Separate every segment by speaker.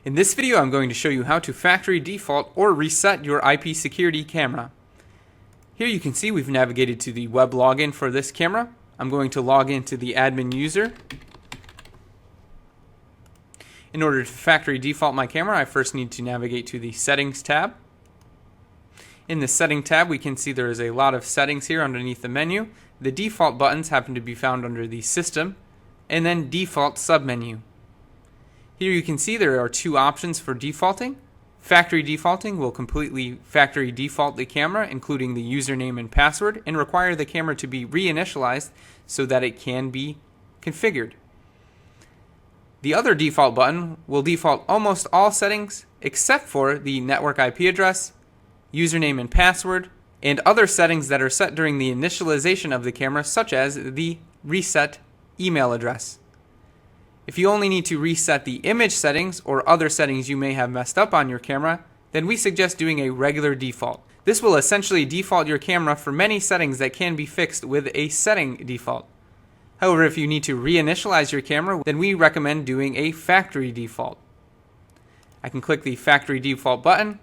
Speaker 1: In this video, I'm going to show you how to factory default or reset your IP security camera. Here you can see we've navigated to the web login for this camera. I'm going to log into the admin user. In order to factory default my camera, I first need to navigate to the Settings tab. In the Setting tab, we can see there is a lot of settings here underneath the menu. The default buttons happen to be found under the System and then Default submenu. Here you can see there are two options for defaulting. Factory defaulting will completely factory default the camera, including the username and password, and require the camera to be reinitialized so that it can be configured. The other default button will default almost all settings except for the network IP address, username and password, and other settings that are set during the initialization of the camera, such as the reset email address. If you only need to reset the image settings or other settings you may have messed up on your camera, then we suggest doing a regular default. This will essentially default your camera for many settings that can be fixed with a setting default. However, if you need to reinitialize your camera, then we recommend doing a factory default. I can click the factory default button.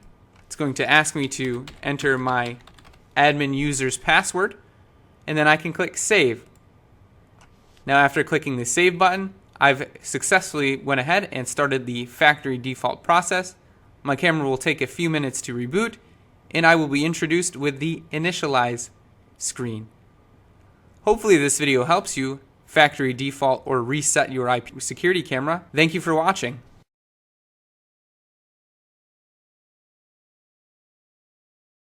Speaker 1: It's going to ask me to enter my admin user's password, and then I can click save. Now after clicking the save button, I've successfully went ahead and started the factory default process. My camera will take a few minutes to reboot, and I will be introduced with the initialize screen. Hopefully this video helps you factory default or reset your IP security camera. Thank you for watching.